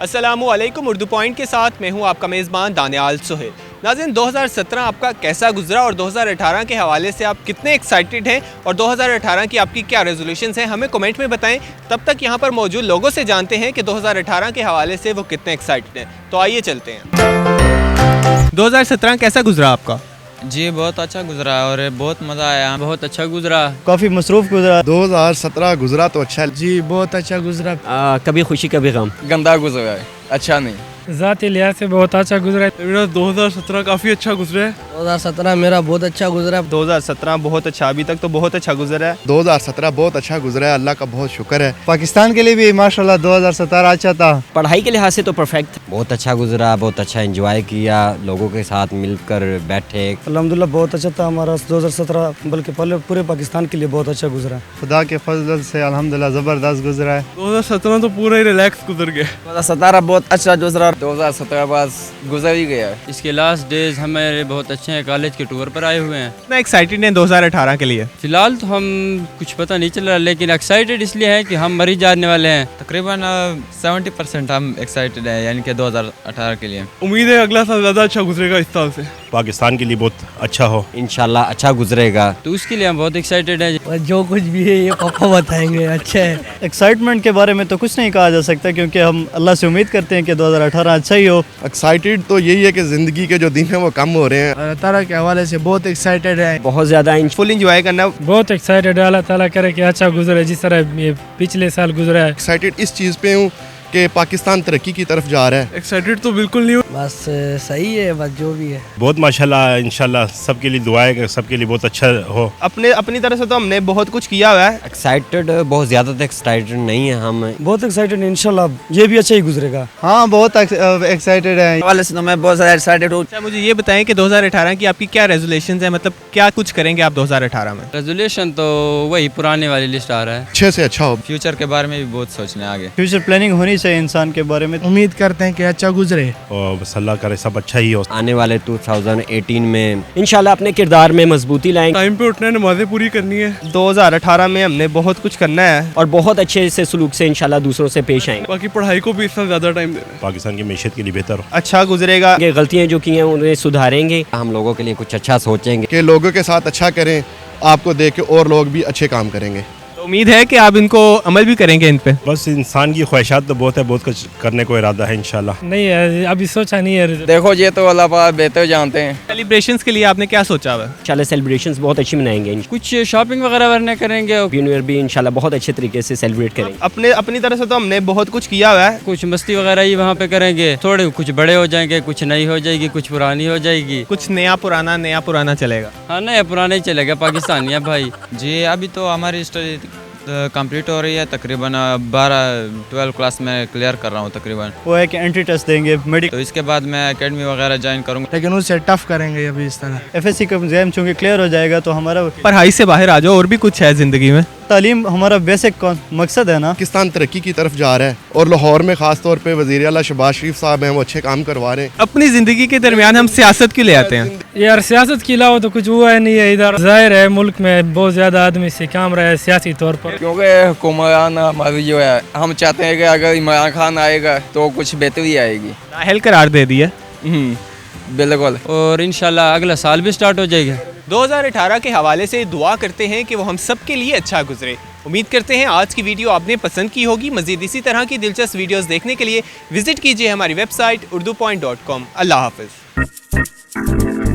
अस्सलामु अलैकुम। उर्दू पॉइंट के साथ मैं हूं आपका मेज़बान दानियाल सुहेल। नाज़रीन, 2017 आपका कैसा गुजरा और 2018 के हवाले से आप कितने एक्साइटेड हैं और 2018 की आपकी क्या रेजोल्यूशंस हैं, हमें कमेंट में बताएं। तब तक यहां पर मौजूद लोगों से जानते हैं कि 2018 के हवाले से वो कितने एक्साइटेड हैं। तो आइए चलते हैं। 2017 कैसा गुजरा आपका? जी बहुत अच्छा गुजरा और बहुत मज़ा आया, बहुत अच्छा गुजरा, काफ़ी मसरूफ़ गुजरा। 2017 गुजरा तो अच्छा जी बहुत अच्छा गुजरा। कभी खुशी कभी गम। गंदा गुजरा है, अच्छा नहीं। ज़ाती लिहाज से बहुत अच्छा गुजरा। मेरा 2017 काफ़ी अच्छा गुजरा है। 2017 मेरा बहुत अच्छा गुजरा। 2017 बहुत अच्छा, अभी तक तो बहुत अच्छा गुजरा है। 2017 बहुत अच्छा गुजरा है, अल्लाह का बहुत शुक्र है। पाकिस्तान के लिए भी माशाल्लाह 2017 अच्छा था। पढ़ाई के लिहाज से तो परफेक्ट। बहुत अच्छा गुजरा, बहुत अच्छा एंजॉय किया, लोगों के साथ मिलकर बैठे। अल्हम्दुलिल्लाह बहुत अच्छा था हमारा 2017, बल्कि पहले पूरे पाकिस्तान के लिए बहुत अच्छा गुजरा। खुदा के फजल से अल्हम्दुलिल्लाह ज़बरदस्त गुजरा है। 2017 तो पूरा ही रिलैक्स गुजर गया। 2017 बहुत अच्छा गुजरा, 2017 बस गुजर ही गया। इसके लास्ट डेज हमारे बहुत अच्छे हैं, कॉलेज के टूर पर आए हुए हैं। कितना एक्साइटेड हैं 2018 के लिए? फिलहाल तो हम कुछ पता नहीं चल रहा, लेकिन एक्साइटेड इसलिए है कि हम मरीज जाने वाले हैं। तकरीबन 70% हम एक्साइटेड हैं, यानी कि 2018 के लिए। उम्मीद है अगला साल ज़्यादा अच्छा गुजरेगा इस साल से। पाकिस्तान के लिए बहुत अच्छा हो, इंशाल्लाह अच्छा गुजरेगा। तो उसके लिए हम बहुत एक्साइटेड हैं। जो कुछ भी है ये पापा बताएंगे। अच्छा है। एक्साइटमेंट के बारे में तो कुछ नहीं कहा जा सकता, क्योंकि हम अल्लाह से उम्मीद करते हैं कि 2018 अच्छा ही हो। एक्साइटेड तो यही है कि ज़िंदगी के जो दिन हैं वो कम हो रहे हैं। अल्लाह ताला के हवाले से बहुत एक्साइटेड है। बहुत ज़्यादा फुल इंजॉय करना। बहुत एक्साइटेड है, अल्लाह ताला करे कि अच्छा गुजरे जिस तरह ये पिछले साल गुजरा है। एक्साइटेड इस चीज़ पे हूँ कि पाकिस्तान तरक्की की तरफ जा रहा है। एक्साइटेड तो बिल्कुल नहीं हूँ। बस सही है, बस जो भी है। बहुत माशाल्लाह, इंशाल्लाह सबके लिए दुआ है कि सबके लिए बहुत अच्छा हो। अपनी तरफ से तो हमने बहुत कुछ किया हुआ है। एक्साइटेड, बहुत ज़्यादा तो एक्साइटेड नहीं है हम। बहुत एक्साइटेड, इंशाल्लाह ये भी अच्छा ही गुजरेगा। हाँ बहुत एक्साइटेड है। वाले से तो मैं बहुत ज़्यादा एक्साइटेड हूँ। अच्छा, मुझे ये बताएं कि 2018 की आपकी क्या रेजोल्यूशंस हैं, मतलब क्या कुछ करेंगे आप 2018 में? रेजोल्यूशन तो वही पुराने वाली लिस्ट आ रहा है। अच्छे से अच्छा हो। फ्यूचर के बारे में भी बहुत सोचना है आगे। फ्यूचर प्लानिंग होनी चाहिए इंसान के बारे में। उम्मीद करते हैं कि अच्छा गुजरे और बस अल्लाह करे सब अच्छा ही हो। आने वाले 2018 में इंशाल्लाह अपने किरदार में मजबूती लाएंगे टाइम पे उठना है, नमाजें पूरी करनी है। 2018 में हमने बहुत कुछ करना है और बहुत अच्छे से सलूक से इंशाल्लाह दूसरों से पेश आएंगे। बाकी पढ़ाई को भी इस साल ज़्यादा टाइम देना है। पाकिस्तान की मैशत के लिए बेहतर हो। अच्छा गुजरेगा। ये गलतियाँ जो की हैं उन्हें सुधारेंगे, हम लोगों के लिए कुछ अच्छा सोचेंगे। कि लोगों के साथ अच्छा करें, आपको देख के और लोग भी अच्छे काम करेंगे। तो उम्मीद है कि आप इनको अमल भी करेंगे इन पे। बस इंसान की ख्वाहिशात तो बहुत है, बहुत कुछ करने को इरादा है इंशाल्लाह। नहीं है, अभी सोचा नहीं है। देखो ये तो अल्लाह पाक बेहतर जानते हैं। सेलिब्रेशंस के लिए आपने क्या सोचा हुआ है? इंशाल्लाह सेलिब्रेशंस बहुत अच्छी मनाएंगे। कुछ शॉपिंग वगैरह वरना करेंगे। न्यू ईयर भी इंशाल्लाह बहुत अच्छे तरीके से सेलिब्रेट करेंगे। अपनी तरफ से तो हमने बहुत कुछ किया हुआ है। कुछ मस्ती वगैरह ही वहाँ पे करेंगे। थोड़े कुछ बड़े हो जाएंगे, कुछ नई हो जाएगी, कुछ पुरानी हो जाएगी। कुछ नया पुराना चलेगा। हाँ, नया पुराना ही चलेगा, पाकिस्तानी है भाई। जी अभी तो हमारी स्टडी कंप्लीट हो रही है, तकरीबन 12 क्लास में क्लियर कर रहा हूँ तकरीबन। वो है कि एंट्री टेस्ट देंगे मेडिकल, तो इसके बाद मैं एकेडमी वगैरह ज्वाइन करूँगा। लेकिन उससे टफ करेंगे अभी इस तरह। एफएससी का एग्जाम चूंकि क्लियर हो जाएगा तो हमारा पढ़ाई से बाहर आ जाओ, और भी कुछ है जिंदगी में। तालीम हमारा बेसिक मकसद है ना। पाकिस्तान तरक्की की तरफ जा रहा है और लाहौर में खास तौर पे वज़ीर आला शहबाज शरीफ साहब हैं, वो अच्छे काम करवा रहे हैं। अपनी जिंदगी के दरमियान हम सियासत क्यों ले आते हैं? यार सियासत के अलावा तो कुछ हुआ नहीं है इधर। जाहिर है मुल्क में बहुत ज्यादा आदमी से काम रहा है सियासी तौर पर, क्योंकि हुक्मरान हमारी जो है, हम चाहते हैं कि अगर इमरान खान आएगा तो कुछ बेहतरी आएगी। नाअहल करार दे दिया। बिल्कुल, और इंशाल्लाह अगला साल भी स्टार्ट हो जाएगा। 2018 के हवाले से दुआ करते हैं कि वो हम सब के लिए अच्छा गुजरे। उम्मीद करते हैं आज की वीडियो आपने पसंद की होगी। मज़ीद इसी तरह की दिलचस्प वीडियोस देखने के लिए विजिट कीजिए हमारी वेबसाइट urdupoint.com। अल्लाह हाफ़िज़।